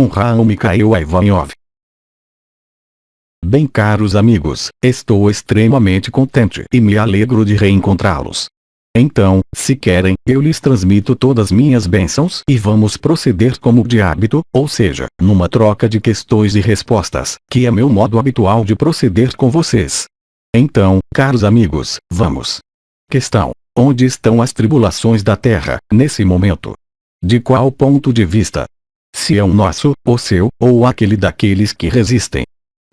Raul Mikhail Ivanov. Bem, caros amigos, estou extremamente contente e me alegro de reencontrá-los. Então, se querem, eu lhes transmito todas minhas bênçãos e vamos proceder como de hábito, ou seja, numa troca de questões e respostas, que é meu modo habitual de proceder com vocês. Então, caros amigos, vamos. Questão: onde estão as tribulações da Terra, nesse momento? De qual ponto de vista? Se é o nosso, o seu, ou aquele daqueles que resistem.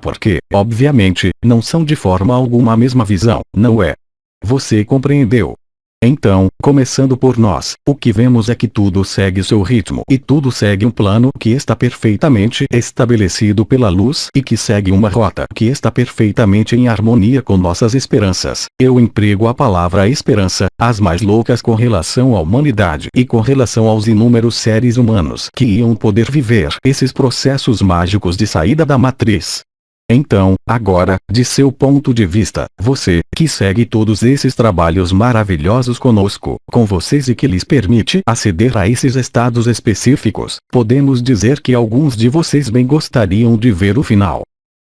Porque, obviamente, não são de forma alguma a mesma visão, não é? Você compreendeu? Então, começando por nós, o que vemos é que tudo segue seu ritmo e tudo segue um plano que está perfeitamente estabelecido pela luz e que segue uma rota que está perfeitamente em harmonia com nossas esperanças. Eu emprego a palavra esperança, as mais loucas com relação à humanidade e com relação aos inúmeros seres humanos que iam poder viver esses processos mágicos de saída da matriz. Então, agora, de seu ponto de vista, você, que segue todos esses trabalhos maravilhosos conosco, com vocês e que lhes permite aceder a esses estados específicos, podemos dizer que alguns de vocês bem gostariam de ver o final.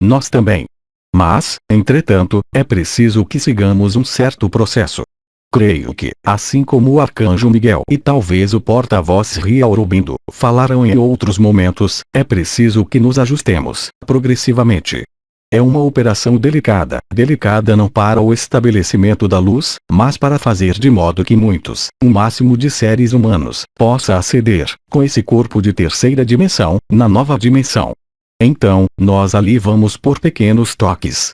Nós também. Mas, entretanto, é preciso que sigamos um certo processo. Creio que, assim como o Arcanjo Miguel e talvez o porta-voz Ria Aurobindo falaram em outros momentos, é preciso que nos ajustemos, progressivamente. É uma operação delicada não para o estabelecimento da luz, mas para fazer de modo que muitos, o máximo de seres humanos, possa aceder, com esse corpo de terceira dimensão, na nova dimensão. Então, nós ali vamos por pequenos toques.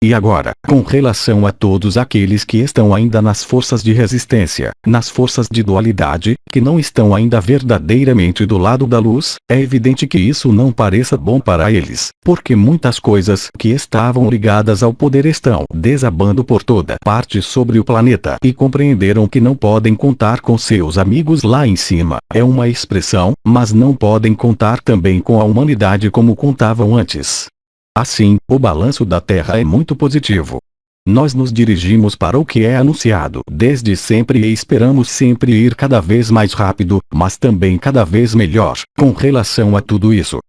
E agora, com relação a todos aqueles que estão ainda nas forças de resistência, nas forças de dualidade, que não estão ainda verdadeiramente do lado da luz, é evidente que isso não pareça bom para eles, porque muitas coisas que estavam ligadas ao poder estão desabando por toda parte sobre o planeta e compreenderam que não podem contar com seus amigos lá em cima. É uma expressão, mas não podem contar também com a humanidade como contavam antes. Assim, o balanço da Terra é muito positivo. Nós nos dirigimos para o que é anunciado desde sempre e esperamos sempre ir cada vez mais rápido, mas também cada vez melhor, com relação a tudo isso.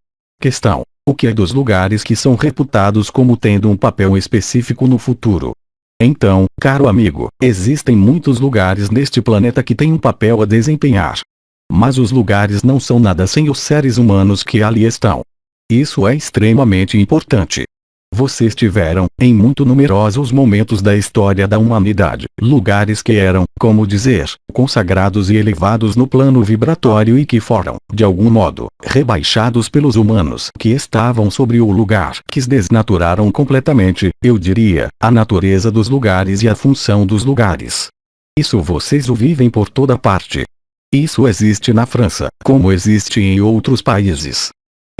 Questão: o que é dos lugares que são reputados como tendo um papel específico no futuro? Então, caro amigo, existem muitos lugares neste planeta que têm um papel a desempenhar. Mas os lugares não são nada sem os seres humanos que ali estão. Isso é extremamente importante. Vocês tiveram, em muito numerosos momentos da história da humanidade, lugares que eram, como dizer, consagrados e elevados no plano vibratório e que foram, de algum modo, rebaixados pelos humanos que estavam sobre o lugar, que desnaturaram completamente, eu diria, a natureza dos lugares e a função dos lugares. Isso vocês o vivem por toda parte. Isso existe na França, como existe em outros países.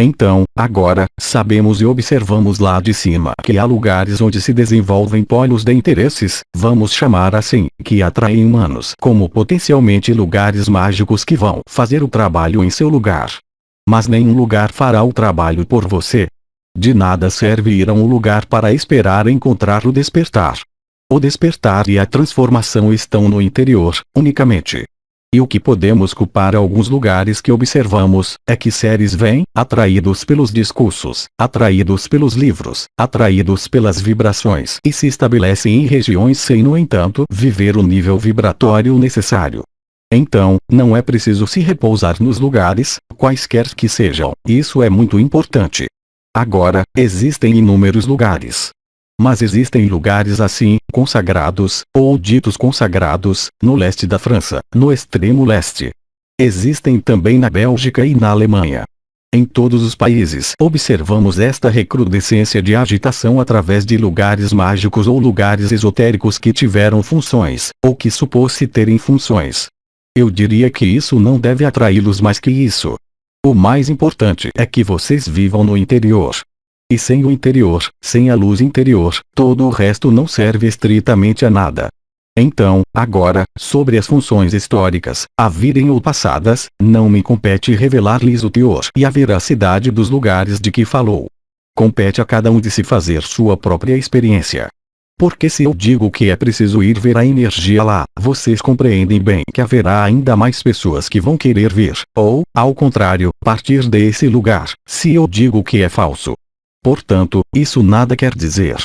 Então, agora, sabemos e observamos lá de cima que há lugares onde se desenvolvem polos de interesses, vamos chamar assim, que atraem humanos como potencialmente lugares mágicos que vão fazer o trabalho em seu lugar. Mas nenhum lugar fará o trabalho por você. De nada serve ir a um lugar para esperar encontrar o despertar. O despertar e a transformação estão no interior, unicamente. E o que podemos culpar alguns lugares que observamos, é que seres vêm, atraídos pelos discursos, atraídos pelos livros, atraídos pelas vibrações e se estabelecem em regiões sem, no entanto, viver o nível vibratório necessário. Então, não é preciso se repousar nos lugares, quaisquer que sejam, isso é muito importante. Agora, existem inúmeros lugares. Mas existem lugares assim, consagrados, ou ditos consagrados, no leste da França, no extremo leste. Existem também na Bélgica e na Alemanha. Em todos os países observamos esta recrudescência de agitação através de lugares mágicos ou lugares esotéricos que tiveram funções, ou que supôs-se terem funções. Eu diria que isso não deve atraí-los mais que isso. O mais importante é que vocês vivam no interior. E sem o interior, sem a luz interior, todo o resto não serve estritamente a nada. Então, agora, sobre as funções históricas, a virem ou passadas, não me compete revelar-lhes o teor e a veracidade dos lugares de que falou. Compete a cada um de se fazer sua própria experiência. Porque se eu digo que é preciso ir ver a energia lá, vocês compreendem bem que haverá ainda mais pessoas que vão querer ver, ou, ao contrário, partir desse lugar, se eu digo que é falso. Portanto, isso nada quer dizer.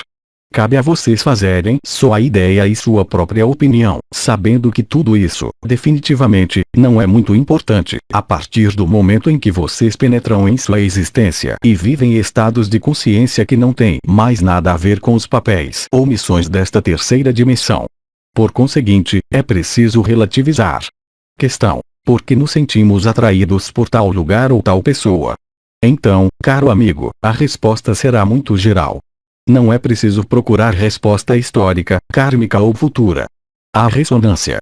Cabe a vocês fazerem sua ideia e sua própria opinião, sabendo que tudo isso, definitivamente, não é muito importante, a partir do momento em que vocês penetram em sua existência e vivem estados de consciência que não têm mais nada a ver com os papéis ou missões desta terceira dimensão. Por conseguinte, é preciso relativizar. Questão: por que nos sentimos atraídos por tal lugar ou tal pessoa? Então, caro amigo, a resposta será muito geral. Não é preciso procurar resposta histórica, kármica ou futura. A ressonância.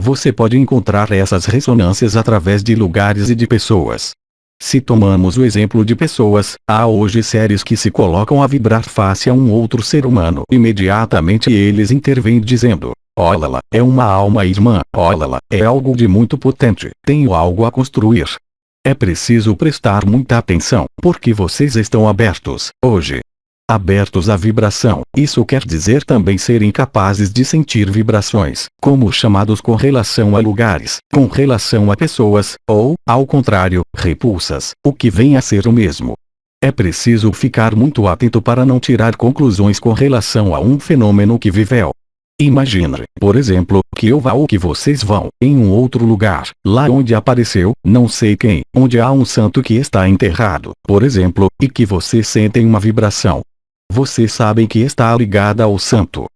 Você pode encontrar essas ressonâncias através de lugares e de pessoas. Se tomamos o exemplo de pessoas, há hoje seres que se colocam a vibrar face a um outro ser humano. Imediatamente eles intervêm dizendo: olha lá, é uma alma irmã, olha lá, é algo de muito potente, tenho algo a construir. É preciso prestar muita atenção, porque vocês estão abertos, hoje. Abertos à vibração, isso quer dizer também serem capazes de sentir vibrações, como chamados com relação a lugares, com relação a pessoas, ou, ao contrário, repulsas, o que vem a ser o mesmo. É preciso ficar muito atento para não tirar conclusões com relação a um fenômeno que viveu. Imagine, por exemplo, que eu vá ou que vocês vão, em um outro lugar, lá onde apareceu, não sei quem, onde há um santo que está enterrado, por exemplo, e que vocês sentem uma vibração. Vocês sabem que está ligada ao santo.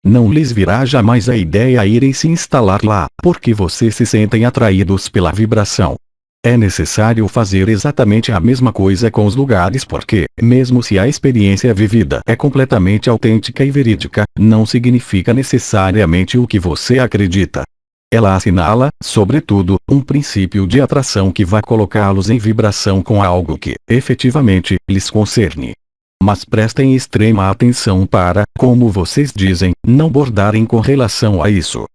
Não lhes virá jamais a ideia a irem se instalar lá, porque vocês se sentem atraídos pela vibração. É necessário fazer exatamente a mesma coisa com os lugares porque, mesmo se a experiência vivida é completamente autêntica e verídica, não significa necessariamente o que você acredita. Ela assinala, sobretudo, um princípio de atração que vai colocá-los em vibração com algo que, efetivamente, lhes concerne. Mas prestem extrema atenção para, como vocês dizem, não bordarem com relação a isso.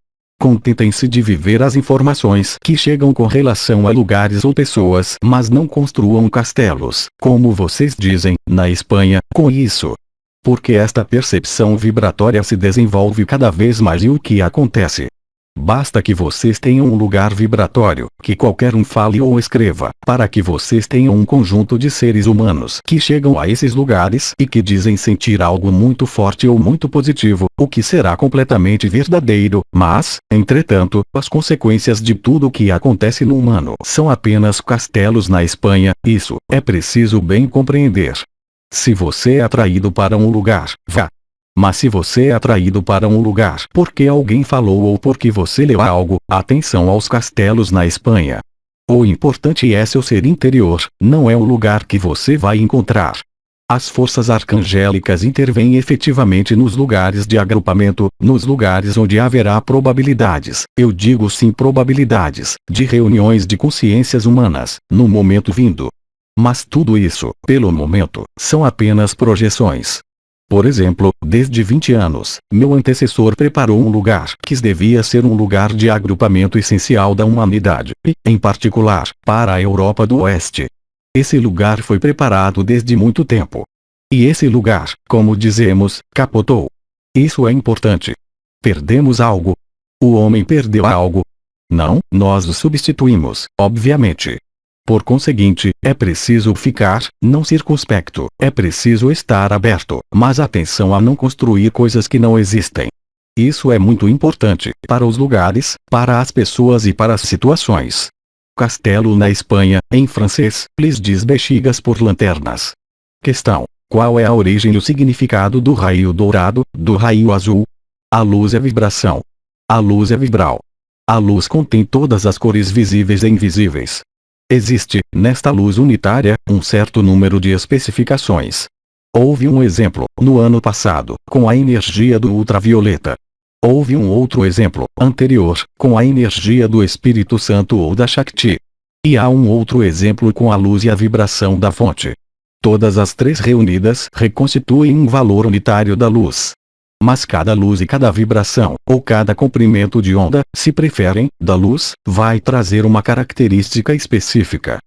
Contentem-se de viver as informações que chegam com relação a lugares ou pessoas, mas não construam castelos, como vocês dizem, na Espanha, com isso. Porque esta percepção vibratória se desenvolve cada vez mais e o que acontece? Basta que vocês tenham um lugar vibratório, que qualquer um fale ou escreva, para que vocês tenham um conjunto de seres humanos que chegam a esses lugares e que dizem sentir algo muito forte ou muito positivo, o que será completamente verdadeiro, mas, entretanto, as consequências de tudo o que acontece no humano são apenas castelos na Espanha, isso é preciso bem compreender. Se você é atraído para um lugar, vá. Mas se você é atraído para um lugar porque alguém falou ou porque você leu algo, atenção aos castelos na Espanha. O importante é seu ser interior, não é o lugar que você vai encontrar. As forças arcangélicas intervêm efetivamente nos lugares de agrupamento, nos lugares onde haverá probabilidades, eu digo sim probabilidades, de reuniões de consciências humanas, no momento vindo. Mas tudo isso, pelo momento, são apenas projeções. Por exemplo, desde 20 anos, meu antecessor preparou um lugar que devia ser um lugar de agrupamento essencial da humanidade, e, em particular, para a Europa do Oeste. Esse lugar foi preparado desde muito tempo. E esse lugar, como dizemos, capotou. Isso é importante. Perdemos algo. O homem perdeu algo. Não, nós o substituímos, obviamente. Por conseguinte, é preciso ficar, não circunspecto, é preciso estar aberto, mas atenção a não construir coisas que não existem. Isso é muito importante, para os lugares, para as pessoas e para as situações. Castelo na Espanha, em francês, lhes diz bexigas por lanternas. Questão: qual é a origem e o significado do raio dourado, do raio azul? A luz é vibração. A luz é vibral. A luz contém todas as cores visíveis e invisíveis. Existe, nesta luz unitária, um certo número de especificações. Houve um exemplo, no ano passado, com a energia do ultravioleta. Houve um outro exemplo, anterior, com a energia do Espírito Santo ou da Shakti. E há um outro exemplo com a luz e a vibração da fonte. Todas as três reunidas reconstituem um valor unitário da luz. Mas cada luz e cada vibração, ou cada comprimento de onda, se preferem, da luz, vai trazer uma característica específica.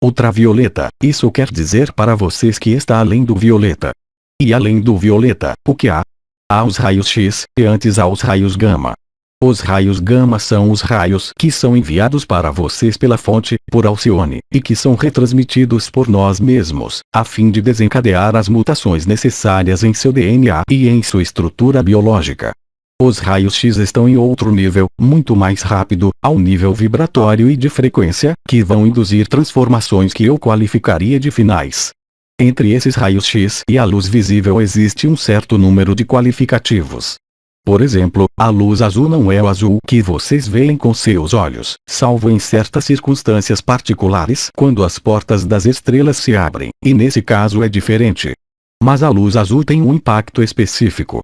Ultravioleta, isso quer dizer para vocês que está além do violeta. E além do violeta, o que há? Há os raios X, e antes há os raios gama. Os raios gama são os raios que são enviados para vocês pela fonte, por Alcione, e que são retransmitidos por nós mesmos, a fim de desencadear as mutações necessárias em seu DNA e em sua estrutura biológica. Os raios X estão em outro nível, muito mais rápido, ao nível vibratório e de frequência, que vão induzir transformações que eu qualificaria de finais. Entre esses raios X e a luz visível existe um certo número de qualificativos. Por exemplo, a luz azul não é o azul que vocês veem com seus olhos, salvo em certas circunstâncias particulares quando as portas das estrelas se abrem, e nesse caso é diferente. Mas a luz azul tem um impacto específico.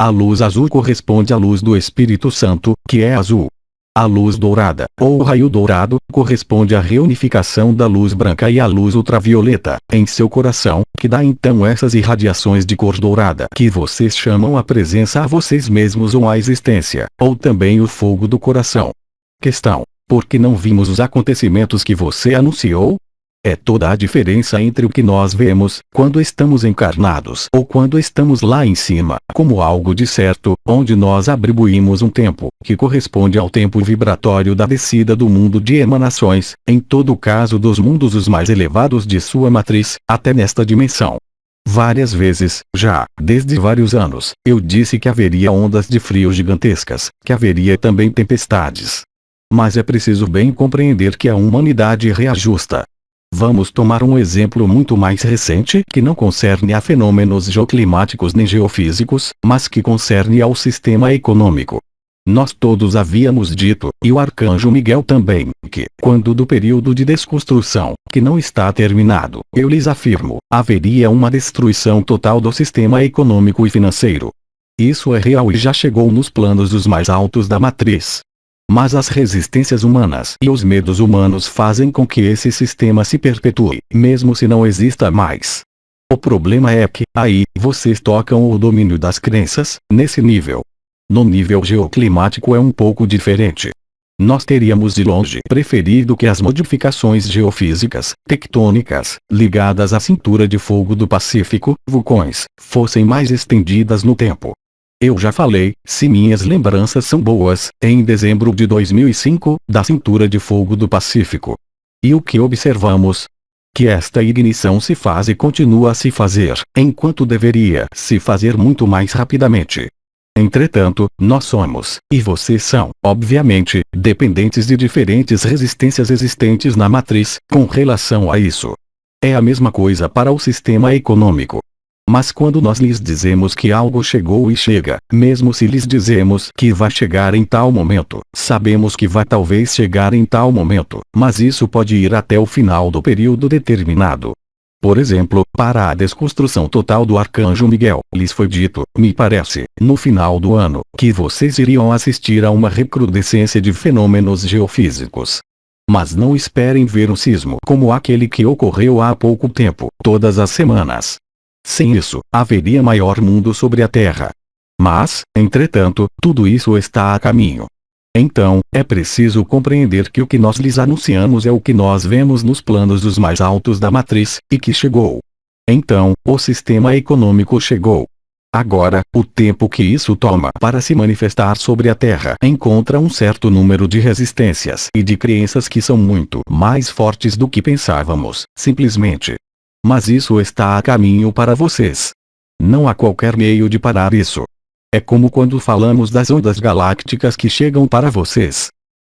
A luz azul corresponde à luz do Espírito Santo, que é azul. A luz dourada, ou raio dourado, corresponde à reunificação da luz branca e à luz ultravioleta, em seu coração, que dá então essas irradiações de cor dourada que vocês chamam a presença a vocês mesmos ou a existência, ou também o fogo do coração. Questão: por que não vimos os acontecimentos que você anunciou? É toda a diferença entre o que nós vemos, quando estamos encarnados ou quando estamos lá em cima, como algo de certo, onde nós atribuímos um tempo, que corresponde ao tempo vibratório da descida do mundo de emanações, em todo o caso dos mundos os mais elevados de sua matriz, até nesta dimensão. Várias vezes, já, desde vários anos, eu disse que haveria ondas de frio gigantescas, que haveria também tempestades. Mas é preciso bem compreender que a humanidade reajusta. Vamos tomar um exemplo muito mais recente que não concerne a fenômenos geoclimáticos nem geofísicos, mas que concerne ao sistema econômico. Nós todos havíamos dito, e o arcanjo Miguel também, que, quando do período de desconstrução, que não está terminado, eu lhes afirmo, haveria uma destruição total do sistema econômico e financeiro. Isso é real e já chegou nos planos dos mais altos da matriz. Mas as resistências humanas e os medos humanos fazem com que esse sistema se perpetue, mesmo se não exista mais. O problema é que, aí, vocês tocam o domínio das crenças, nesse nível. No nível geoclimático é um pouco diferente. Nós teríamos de longe preferido que as modificações geofísicas, tectônicas, ligadas à cintura de fogo do Pacífico, vulcões, fossem mais estendidas no tempo. Eu já falei, se minhas lembranças são boas, em dezembro de 2005, da cintura de fogo do Pacífico. E o que observamos? Que esta ignição se faz e continua a se fazer, enquanto deveria se fazer muito mais rapidamente. Entretanto, nós somos, e vocês são, obviamente, dependentes de diferentes resistências existentes na matriz, com relação a isso. É a mesma coisa para o sistema econômico. Mas quando nós lhes dizemos que algo chegou e chega, mesmo se lhes dizemos que vai chegar em tal momento, sabemos que vai talvez chegar em tal momento, mas isso pode ir até o final do período determinado. Por exemplo, para a desconstrução total do Arcanjo Miguel, lhes foi dito, me parece, no final do ano, que vocês iriam assistir a uma recrudescência de fenômenos geofísicos. Mas não esperem ver um sismo como aquele que ocorreu há pouco tempo, todas as semanas. Sem isso, haveria maior mundo sobre a Terra. Mas, entretanto, tudo isso está a caminho. Então, é preciso compreender que o que nós lhes anunciamos é o que nós vemos nos planos dos mais altos da matriz, e que chegou. Então, o sistema econômico chegou. Agora, o tempo que isso toma para se manifestar sobre a Terra encontra um certo número de resistências e de crenças que são muito mais fortes do que pensávamos, simplesmente. Mas isso está a caminho para vocês. Não há qualquer meio de parar isso. É como quando falamos das ondas galácticas que chegam para vocês.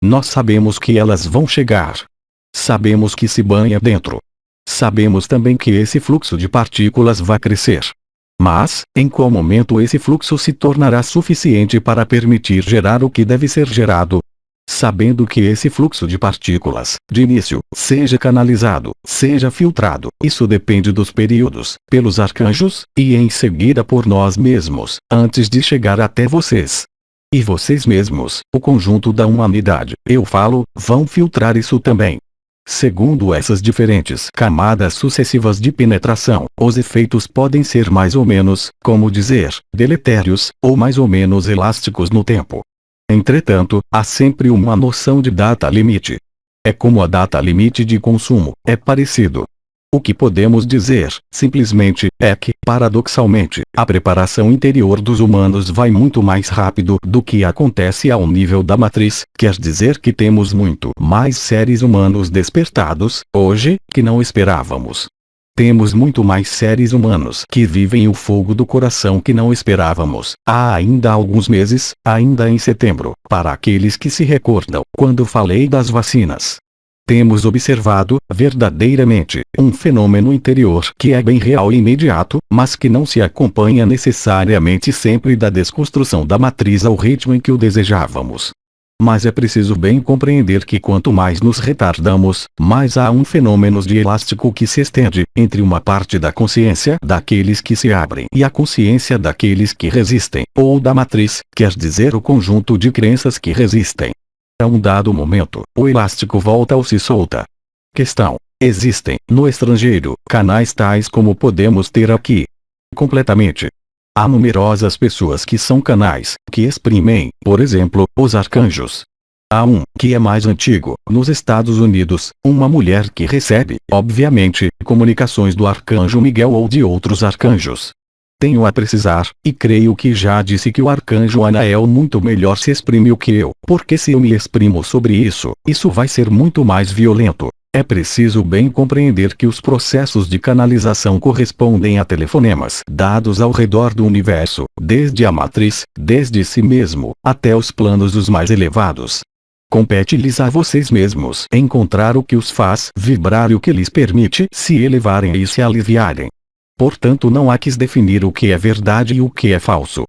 Nós sabemos que elas vão chegar. Sabemos que se banha dentro. Sabemos também que esse fluxo de partículas vai crescer. Mas, em qual momento esse fluxo se tornará suficiente para permitir gerar o que deve ser gerado? Sabendo que esse fluxo de partículas, de início, seja canalizado, seja filtrado, isso depende dos períodos, pelos arcanjos, e em seguida por nós mesmos, antes de chegar até vocês. E vocês mesmos, o conjunto da humanidade, eu falo, vão filtrar isso também. Segundo essas diferentes camadas sucessivas de penetração, os efeitos podem ser mais ou menos, como dizer, deletérios, ou mais ou menos elásticos no tempo. Entretanto, há sempre uma noção de data limite. É como a data limite de consumo, é parecido. O que podemos dizer, simplesmente, é que, paradoxalmente, a preparação interior dos humanos vai muito mais rápido do que acontece ao nível da matriz, quer dizer que temos muito mais seres humanos despertados, hoje, que não esperávamos. Temos muito mais seres humanos que vivem o fogo do coração que não esperávamos, há ainda alguns meses, ainda em setembro, para aqueles que se recordam, quando falei das vacinas. Temos observado, verdadeiramente, um fenômeno interior que é bem real e imediato, mas que não se acompanha necessariamente sempre da desconstrução da matriz ao ritmo em que o desejávamos. Mas é preciso bem compreender que quanto mais nos retardamos, mais há um fenômeno de elástico que se estende, entre uma parte da consciência daqueles que se abrem e a consciência daqueles que resistem, ou da matriz, quer dizer o conjunto de crenças que resistem. A um dado momento, o elástico volta ou se solta. Questão: existem, no estrangeiro, canais tais como podemos ter aqui? Completamente. Há numerosas pessoas que são canais, que exprimem, por exemplo, os arcanjos. Há um, que é mais antigo, nos Estados Unidos, uma mulher que recebe, obviamente, comunicações do arcanjo Miguel ou de outros arcanjos. Tenho a precisar, e creio que já disse que o arcanjo Anael muito melhor se exprime do que eu, porque se eu me exprimo sobre isso, isso vai ser muito mais violento. É preciso bem compreender que os processos de canalização correspondem a telefonemas dados ao redor do universo, desde a matriz, desde si mesmo, até os planos os mais elevados. Compete-lhes a vocês mesmos encontrar o que os faz vibrar e o que lhes permite se elevarem e se aliviarem. Portanto, não há que definir o que é verdade e o que é falso.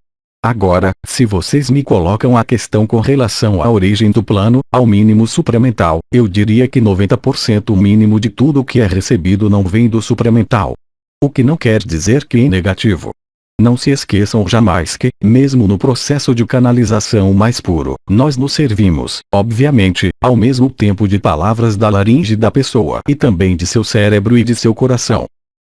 Agora, se vocês me colocam a questão com relação à origem do plano, ao mínimo supramental, eu diria que 90% o mínimo de tudo o que é recebido não vem do supramental. O que não quer dizer que é negativo. Não se esqueçam jamais que, mesmo no processo de canalização mais puro, nós nos servimos, obviamente, ao mesmo tempo de palavras da laringe da pessoa e também de seu cérebro e de seu coração.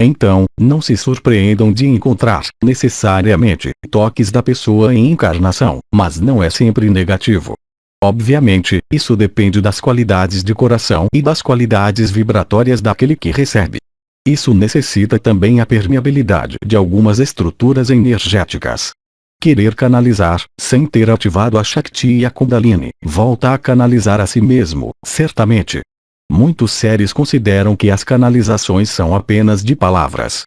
Então, não se surpreendam de encontrar, necessariamente, toques da pessoa em encarnação, mas não é sempre negativo. Obviamente, isso depende das qualidades de coração e das qualidades vibratórias daquele que recebe. Isso necessita também a permeabilidade de algumas estruturas energéticas. Querer canalizar, sem ter ativado a Shakti e a Kundalini, volta a canalizar a si mesmo, certamente. Muitos seres consideram que as canalizações são apenas de palavras.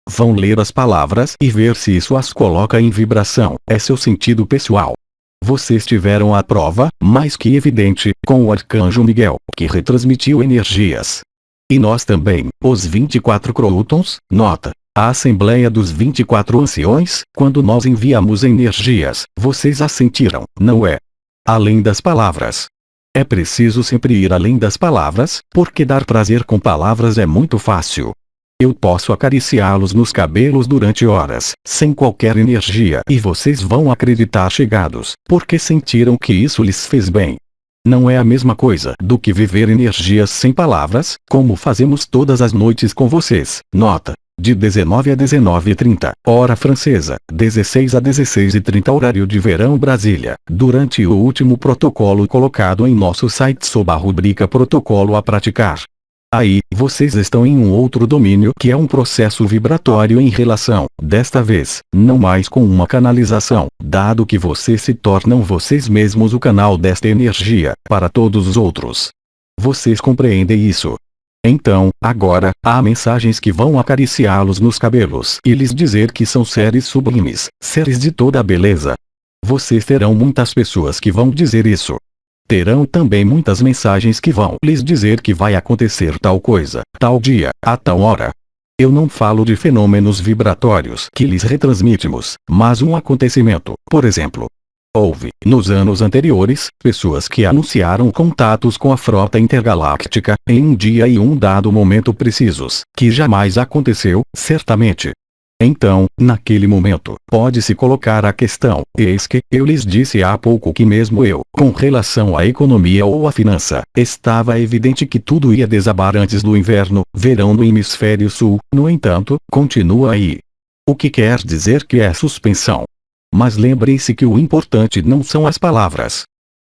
Vão ler as palavras e ver se isso as coloca em vibração, é seu sentido pessoal. Vocês tiveram a prova, mais que evidente, com o Arcanjo Miguel, que retransmitiu energias. E nós também, os 24 Crotons, nota, a Assembleia dos 24 Anciões, quando nós enviamos energias, vocês as sentiram, não é? Além das palavras. É preciso sempre ir além das palavras, porque dar prazer com palavras é muito fácil. Eu posso acariciá-los nos cabelos durante horas, sem qualquer energia, e vocês vão acreditar chegados, porque sentiram que isso lhes fez bem. Não é a mesma coisa do que viver energias sem palavras, como fazemos todas as noites com vocês, nota. De 19 a 19h30, hora francesa, 16 a 16h30 horário de verão Brasília, durante o último protocolo colocado em nosso site sob a rubrica Protocolo a Praticar. Aí, vocês estão em um outro domínio que é um processo vibratório em relação, desta vez, não mais com uma canalização, dado que vocês se tornam vocês mesmos o canal desta energia, para todos os outros. Vocês compreendem isso? Então, agora, há mensagens que vão acariciá-los nos cabelos e lhes dizer que são seres sublimes, seres de toda a beleza. Vocês terão muitas pessoas que vão dizer isso. Terão também muitas mensagens que vão lhes dizer que vai acontecer tal coisa, tal dia, a tal hora. Eu não falo de fenômenos vibratórios que lhes retransmitimos, mas um acontecimento, por exemplo. Houve, nos anos anteriores, pessoas que anunciaram contatos com a frota intergaláctica, em um dia e um dado momento precisos, que jamais aconteceu, certamente. Então, naquele momento, pode-se colocar a questão, eis que, eu lhes disse há pouco que mesmo eu, com relação à economia ou à finança, estava evidente que tudo ia desabar antes do inverno, verão no hemisfério sul, no entanto, continua aí. O que quer dizer que é suspensão. Mas lembrem-se que o importante não são as palavras.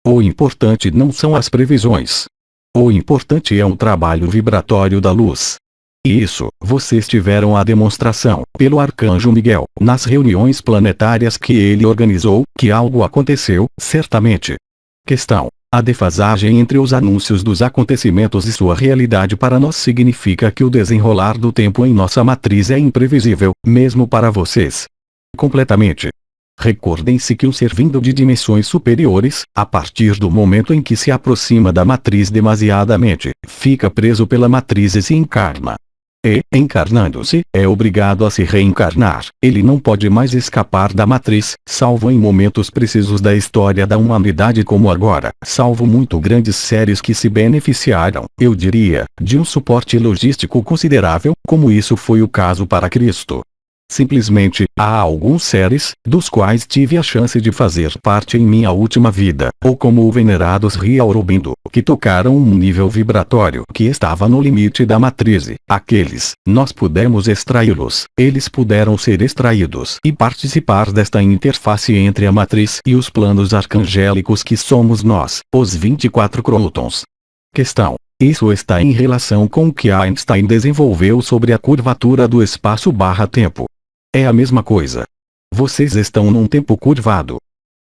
O importante não são as previsões. O importante é um trabalho vibratório da luz. E isso, vocês tiveram a demonstração, pelo Arcanjo Miguel, nas reuniões planetárias que ele organizou, que algo aconteceu, certamente. Questão: a defasagem entre os anúncios dos acontecimentos e sua realidade para nós significa que o desenrolar do tempo em nossa matriz é imprevisível, mesmo para vocês. Completamente. Recordem-se que o ser vindo de dimensões superiores, a partir do momento em que se aproxima da matriz demasiadamente, fica preso pela matriz e se encarna. E, encarnando-se, é obrigado a se reencarnar. Ele não pode mais escapar da matriz, salvo em momentos precisos da história da humanidade como agora, salvo muito grandes séries que se beneficiaram, eu diria, de um suporte logístico considerável, como isso foi o caso para Cristo. Simplesmente, há alguns seres, dos quais tive a chance de fazer parte em minha última vida, ou como o venerado Sri Aurobindo, que tocaram um nível vibratório que estava no limite da matriz. Aqueles, nós pudemos extraí-los, eles puderam ser extraídos e participar desta interface entre a matriz e os planos arcangélicos que somos nós, os 24 crôtons. Questão: isso está em relação com o que Einstein desenvolveu sobre a curvatura do espaço/tempo. É a mesma coisa. Vocês estão num tempo curvado.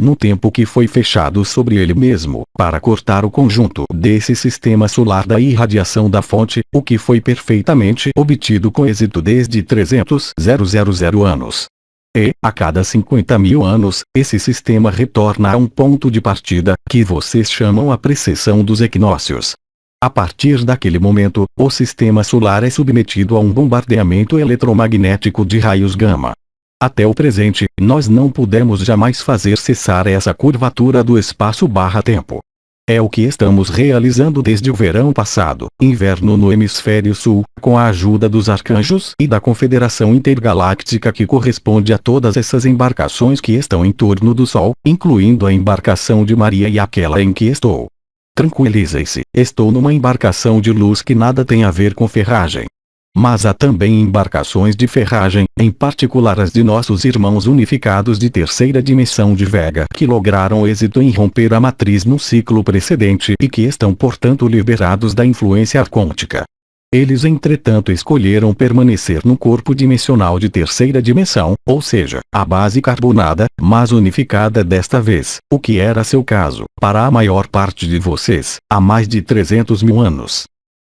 No tempo que foi fechado sobre ele mesmo, para cortar o conjunto desse sistema solar da irradiação da fonte, o que foi perfeitamente obtido com êxito desde 300.000 anos. E, a cada 50.000 anos, esse sistema retorna a um ponto de partida, que vocês chamam a precessão dos equinócios. A partir daquele momento, o sistema solar é submetido a um bombardeamento eletromagnético de raios gama. Até o presente, nós não pudemos jamais fazer cessar essa curvatura do espaço/tempo. É o que estamos realizando desde o verão passado, inverno no hemisfério sul, com a ajuda dos arcanjos e da Confederação Intergaláctica que corresponde a todas essas embarcações que estão em torno do Sol, incluindo a embarcação de Maria e aquela em que estou. Tranquilizem-se, estou numa embarcação de luz que nada tem a ver com ferragem. Mas há também embarcações de ferragem, em particular as de nossos irmãos unificados de terceira dimensão de Vega, que lograram êxito em romper a matriz no ciclo precedente e que estão portanto liberados da influência arcôntica. Eles entretanto escolheram permanecer no corpo dimensional de terceira dimensão, ou seja, a base carbonada, mas unificada desta vez, o que era seu caso, para a maior parte de vocês, há mais de 300.000 anos.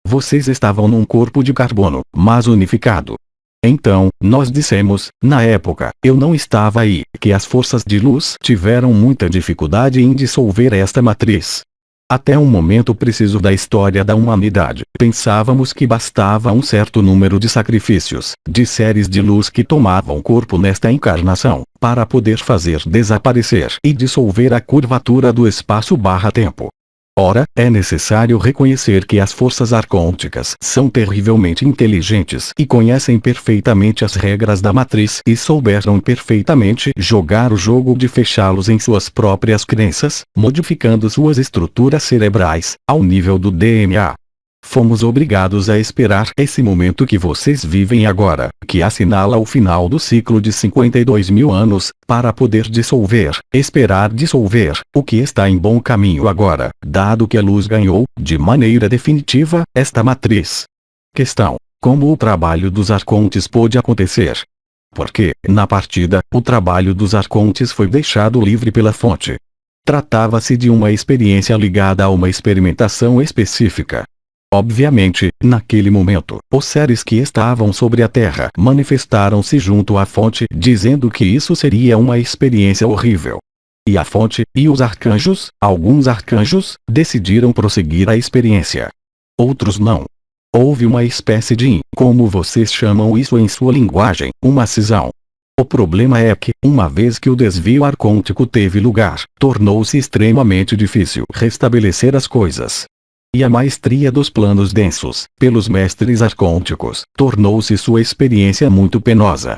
Vocês estavam num corpo de carbono, mas unificado. Então, nós dissemos, na época, eu não estava aí, que as forças de luz tiveram muita dificuldade em dissolver esta matriz. Até um momento preciso da história da humanidade, pensávamos que bastava um certo número de sacrifícios, de séries de luz que tomavam corpo nesta encarnação, para poder fazer desaparecer e dissolver a curvatura do espaço/tempo. Ora, é necessário reconhecer que as forças arcônticas são terrivelmente inteligentes e conhecem perfeitamente as regras da matriz e souberam perfeitamente jogar o jogo de fechá-los em suas próprias crenças, modificando suas estruturas cerebrais, ao nível do DNA. Fomos obrigados a esperar esse momento que vocês vivem agora, que assinala o final do ciclo de 52.000 anos, para poder esperar dissolver, o que está em bom caminho agora, dado que a luz ganhou, de maneira definitiva, esta matriz. Questão: como o trabalho dos arcontes pôde acontecer? Porque, na partida, o trabalho dos arcontes foi deixado livre pela fonte. Tratava-se de uma experiência ligada a uma experimentação específica. Obviamente, naquele momento, os seres que estavam sobre a Terra manifestaram-se junto à fonte, dizendo que isso seria uma experiência horrível. E a fonte, e os arcanjos, alguns arcanjos, decidiram prosseguir a experiência. Outros não. Houve uma espécie de, como vocês chamam isso em sua linguagem, uma cisão. O problema é que, uma vez que o desvio arcôntico teve lugar, tornou-se extremamente difícil restabelecer as coisas. E a maestria dos planos densos, pelos mestres arcônticos, tornou-se sua experiência muito penosa.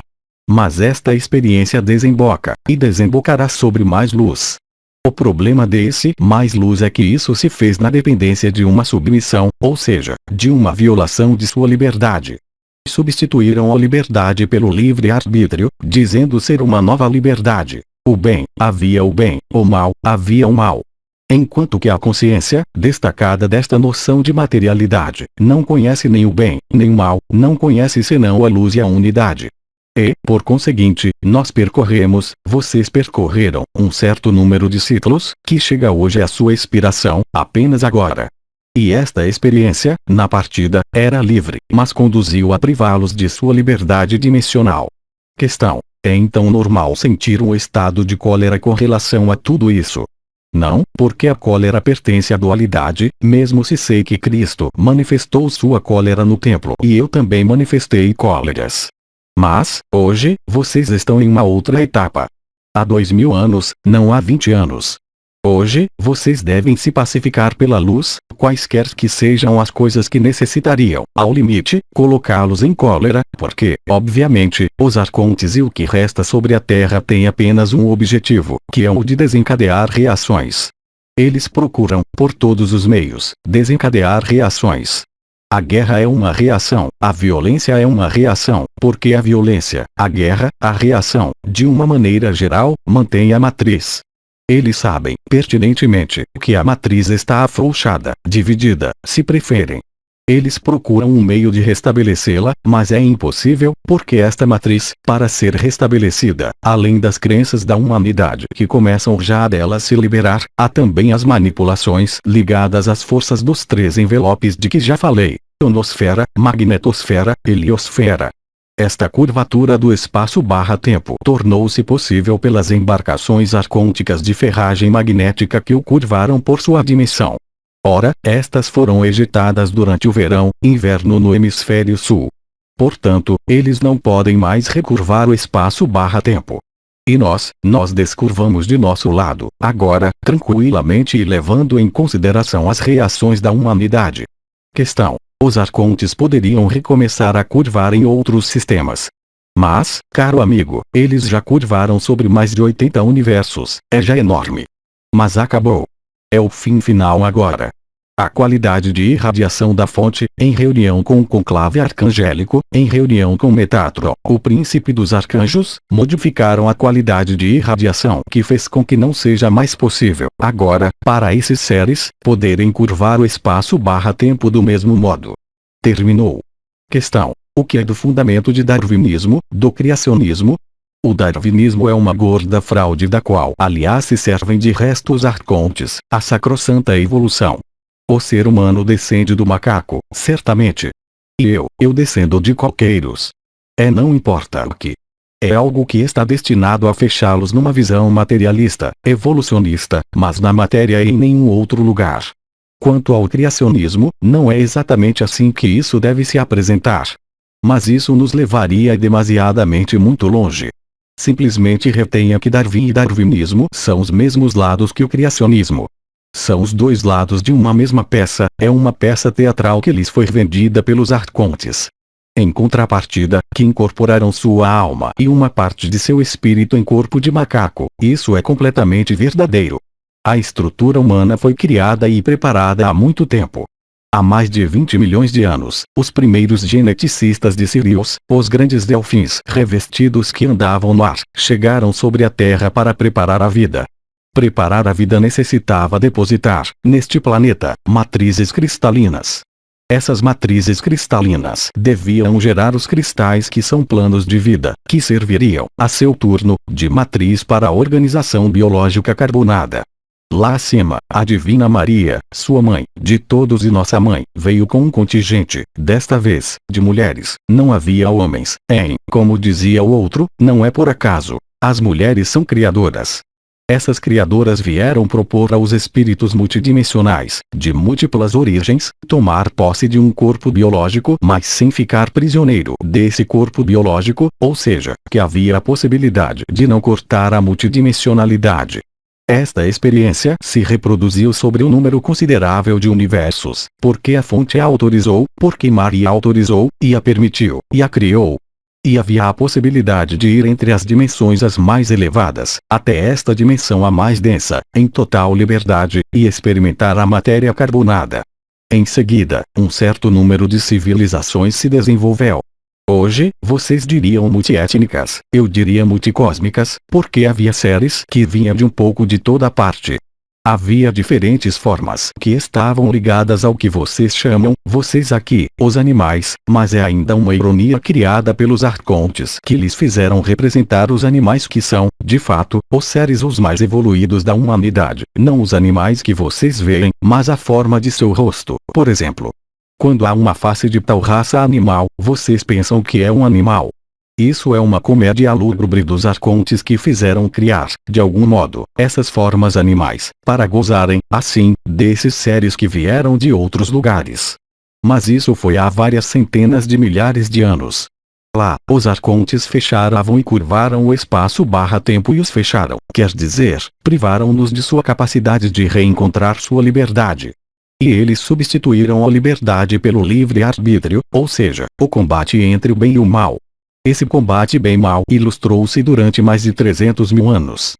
Mas esta experiência desemboca, e desembocará sobre mais luz. O problema desse mais luz é que isso se fez na dependência de uma submissão, ou seja, de uma violação de sua liberdade. Substituíram a liberdade pelo livre-arbítrio, dizendo ser uma nova liberdade. O bem, havia o bem, o mal, havia o mal. Enquanto que a consciência, destacada desta noção de materialidade, não conhece nem o bem, nem o mal, não conhece senão a luz e a unidade. E, por conseguinte, nós percorremos, vocês percorreram, um certo número de ciclos, que chega hoje à sua expiração, apenas agora. E esta experiência, na partida, era livre, mas conduziu a privá-los de sua liberdade dimensional. Questão: é então normal sentir um estado de cólera com relação a tudo isso? Não, porque a cólera pertence à dualidade, mesmo se sei que Cristo manifestou sua cólera no templo e eu também manifestei cóleras. Mas, hoje, vocês estão em uma outra etapa. Há 2000 anos, não há 20 anos. Hoje, vocês devem se pacificar pela luz, quaisquer que sejam as coisas que necessitariam, ao limite, colocá-los em cólera, porque, obviamente, os arcontes e o que resta sobre a Terra têm apenas um objetivo, que é o de desencadear reações. Eles procuram, por todos os meios, desencadear reações. A guerra é uma reação, a violência é uma reação, porque a violência, a guerra, a reação, de uma maneira geral, mantém a matriz. Eles sabem, pertinentemente, que a matriz está afrouxada, dividida, se preferem. Eles procuram um meio de restabelecê-la, mas é impossível, porque esta matriz, para ser restabelecida, além das crenças da humanidade que começam já a dela se liberar, há também as manipulações ligadas às forças dos 3 envelopes de que já falei: ionosfera, magnetosfera, heliosfera. Esta curvatura do espaço/tempo tornou-se possível pelas embarcações arcônticas de ferragem magnética que o curvaram por sua dimensão. Ora, estas foram ejetadas durante o verão, inverno no hemisfério sul. Portanto, eles não podem mais recurvar o espaço/tempo. E nós descurvamos de nosso lado, agora, tranquilamente e levando em consideração as reações da humanidade. Questão: os arcontes poderiam recomeçar a curvar em outros sistemas. Mas, caro amigo, eles já curvaram sobre mais de 80 universos, é já enorme. Mas acabou. É o fim final agora. A qualidade de irradiação da fonte, em reunião com o conclave arcangélico, em reunião com Metatron, o príncipe dos arcanjos, modificaram a qualidade de irradiação que fez com que não seja mais possível, agora, para esses seres, poderem curvar o espaço/tempo do mesmo modo. Terminou. Questão: o que é do fundamento de darwinismo, do criacionismo? O darwinismo é uma gorda fraude da qual, aliás, se servem de resto os arcontes, a sacrossanta evolução. O ser humano descende do macaco, certamente. E eu descendo de coqueiros. Não importa o que. É algo que está destinado a fechá-los numa visão materialista, evolucionista, mas na matéria e em nenhum outro lugar. Quanto ao criacionismo, não é exatamente assim que isso deve se apresentar. Mas isso nos levaria demasiadamente muito longe. Simplesmente retenha que Darwin e darwinismo são os mesmos lados que o criacionismo. São os dois lados de uma mesma peça, é uma peça teatral que lhes foi vendida pelos arcontes. Em contrapartida, que incorporaram sua alma e uma parte de seu espírito em corpo de macaco, isso é completamente verdadeiro. A estrutura humana foi criada e preparada há muito tempo. Há mais de 20 milhões de anos, os primeiros geneticistas de Sirius, os grandes delfins revestidos que andavam no ar, chegaram sobre a Terra para preparar a vida. Preparar a vida necessitava depositar, neste planeta, matrizes cristalinas. Essas matrizes cristalinas deviam gerar os cristais que são planos de vida, que serviriam, a seu turno, de matriz para a organização biológica carbonada. Lá acima, a Divina Maria, sua mãe, de todos e nossa mãe, veio com um contingente, desta vez, de mulheres, não havia homens. Como dizia o outro, não é por acaso. As mulheres são criadoras. Essas criadoras vieram propor aos espíritos multidimensionais, de múltiplas origens, tomar posse de um corpo biológico, mas sem ficar prisioneiro desse corpo biológico, ou seja, que havia a possibilidade de não cortar a multidimensionalidade. Esta experiência se reproduziu sobre um número considerável de universos, porque a fonte a autorizou, porque Maria autorizou, e a permitiu, e a criou. E havia a possibilidade de ir entre as dimensões as mais elevadas, até esta dimensão a mais densa, em total liberdade, e experimentar a matéria carbonada. Em seguida, um certo número de civilizações se desenvolveu. Hoje, vocês diriam multiétnicas, eu diria multicósmicas, porque havia seres que vinham de um pouco de toda parte. Havia diferentes formas que estavam ligadas ao que vocês chamam, vocês aqui, os animais, mas é ainda uma ironia criada pelos arcontes que lhes fizeram representar os animais que são, de fato, os seres os mais evoluídos da humanidade, não os animais que vocês veem, mas a forma de seu rosto, por exemplo. Quando há uma face de tal raça animal, vocês pensam que é um animal. Isso é uma comédia lúgubre dos arcontes que fizeram criar, de algum modo, essas formas animais, para gozarem, assim, desses seres que vieram de outros lugares. Mas isso foi há várias centenas de milhares de anos. Lá, os arcontes fecharam e curvaram o espaço/tempo e os fecharam, quer dizer, privaram-nos de sua capacidade de reencontrar sua liberdade. E eles substituíram a liberdade pelo livre-arbítrio, ou seja, o combate entre o bem e o mal. Esse combate bem-mal ilustrou-se durante mais de 300 mil anos.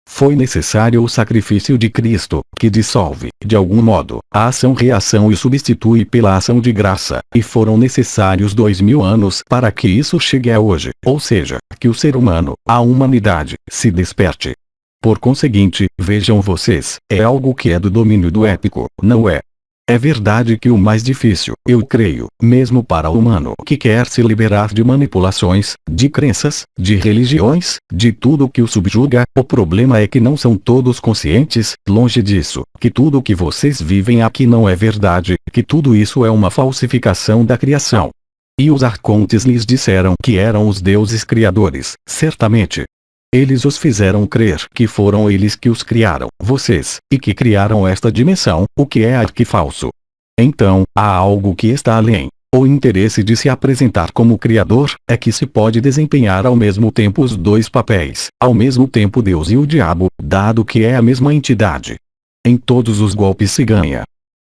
Foi necessário o sacrifício de Cristo, que dissolve, de algum modo, a ação-reação e substitui pela ação de graça, e foram necessários 2000 anos para que isso chegue a hoje, ou seja, que o ser humano, a humanidade, se desperte. Por conseguinte, vejam vocês, é algo que é do domínio do épico, não é? É verdade que o mais difícil, eu creio, mesmo para o humano que quer se liberar de manipulações, de crenças, de religiões, de tudo que o subjuga, o problema é que não são todos conscientes, longe disso, que tudo o que vocês vivem aqui não é verdade, que tudo isso é uma falsificação da criação. E os arcontes lhes disseram que eram os deuses criadores, certamente. Eles os fizeram crer que foram eles que os criaram, vocês, e que criaram esta dimensão, o que é arquifalso. Então, há algo que está além. O interesse de se apresentar como criador, é que se pode desempenhar ao mesmo tempo os dois papéis, ao mesmo tempo Deus e o diabo, dado que é a mesma entidade. Em todos os golpes se ganha.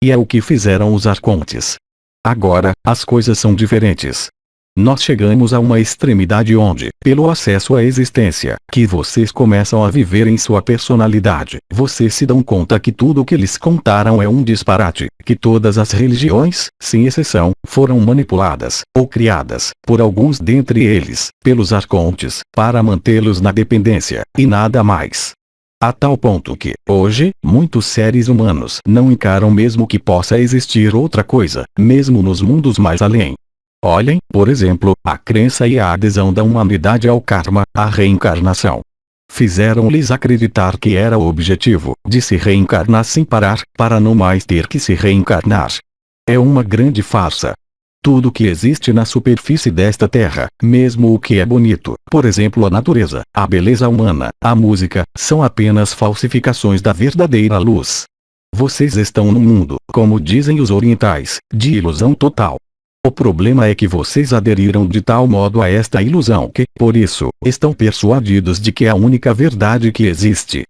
E é o que fizeram os arcontes. Agora, as coisas são diferentes. Nós chegamos a uma extremidade onde, pelo acesso à existência, que vocês começam a viver em sua personalidade, vocês se dão conta que tudo o que lhes contaram é um disparate, que todas as religiões, sem exceção, foram manipuladas, ou criadas, por alguns dentre eles, pelos arcontes, para mantê-los na dependência, e nada mais. A tal ponto que, hoje, muitos seres humanos não encaram mesmo que possa existir outra coisa, mesmo nos mundos mais além. Olhem, por exemplo, a crença e a adesão da humanidade ao karma, à reencarnação. Fizeram-lhes acreditar que era o objetivo, de se reencarnar sem parar, para não mais ter que se reencarnar. É uma grande farsa. Tudo que existe na superfície desta terra, mesmo o que é bonito, por exemplo a natureza, a beleza humana, a música, são apenas falsificações da verdadeira luz. Vocês estão num mundo, como dizem os orientais, de ilusão total. O problema é que vocês aderiram de tal modo a esta ilusão que, por isso, estão persuadidos de que é a única verdade que existe.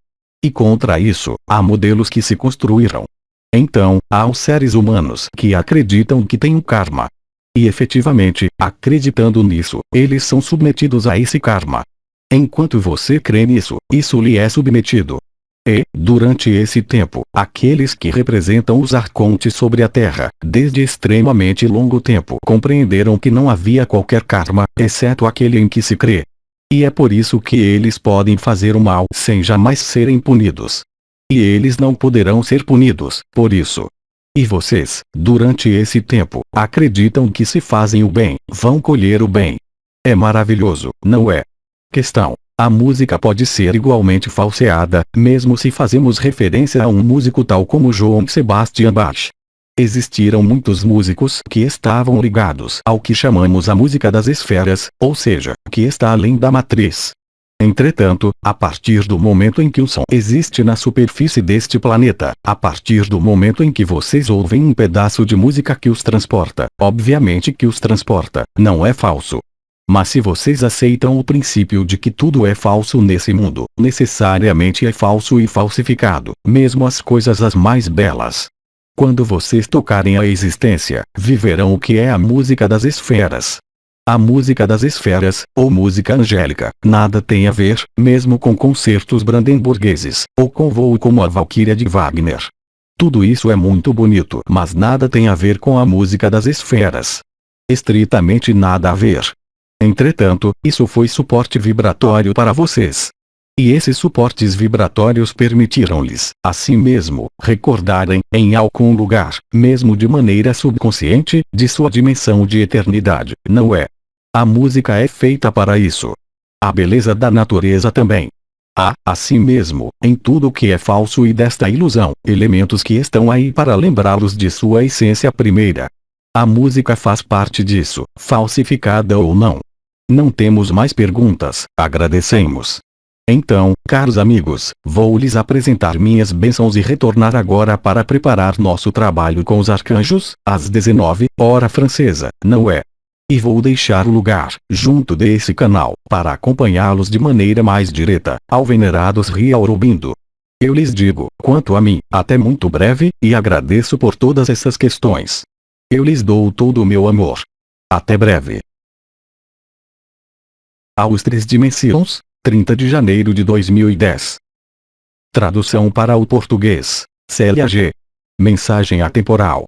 E contra isso, há modelos que se construíram. Então, há os seres humanos que acreditam que têm um karma. E efetivamente, acreditando nisso, eles são submetidos a esse karma. Enquanto você crê nisso, isso lhe é submetido. E, durante esse tempo, aqueles que representam os arcontes sobre a Terra, desde extremamente longo tempo, compreenderam que não havia qualquer karma, exceto aquele em que se crê. E é por isso que eles podem fazer o mal sem jamais serem punidos. E eles não poderão ser punidos, por isso. E vocês, durante esse tempo, acreditam que se fazem o bem, vão colher o bem. É maravilhoso, não é? Questão. A música pode ser igualmente falseada, mesmo se fazemos referência a um músico tal como Johann Sebastian Bach. Existiram muitos músicos que estavam ligados ao que chamamos a música das esferas, ou seja, que está além da matriz. Entretanto, a partir do momento em que o som existe na superfície deste planeta, a partir do momento em que vocês ouvem um pedaço de música que os transporta, obviamente que os transporta, não é falso. Mas se vocês aceitam o princípio de que tudo é falso nesse mundo, necessariamente é falso e falsificado, mesmo as coisas as mais belas. Quando vocês tocarem a existência, viverão o que é a música das esferas. A música das esferas, ou música angélica, nada tem a ver, mesmo com concertos brandenburgueses, ou com voo como a Valquíria de Wagner. Tudo isso é muito bonito, mas nada tem a ver com a música das esferas. Estritamente nada a ver. Entretanto, isso foi suporte vibratório para vocês. E esses suportes vibratórios permitiram-lhes, assim mesmo, recordarem, em algum lugar, mesmo de maneira subconsciente, de sua dimensão de eternidade, não é? A música é feita para isso. A beleza da natureza também. Há, assim mesmo, em tudo o que é falso e desta ilusão, elementos que estão aí para lembrá-los de sua essência primeira. A música faz parte disso, falsificada ou não. Não temos mais perguntas, agradecemos. Então, caros amigos, vou lhes apresentar minhas bênçãos e retornar agora para preparar nosso trabalho com os arcanjos, às 19 hora francesa, não é? E vou deixar o lugar, junto desse canal, para acompanhá-los de maneira mais direta, ao venerados Ria Aurobindo. Eu lhes digo, quanto a mim, até muito breve, e agradeço por todas essas questões. Eu lhes dou todo o meu amor. Até breve. Aos 3 dimensões, 30 de janeiro de 2010. Tradução para o português. Célia G. Mensagem atemporal.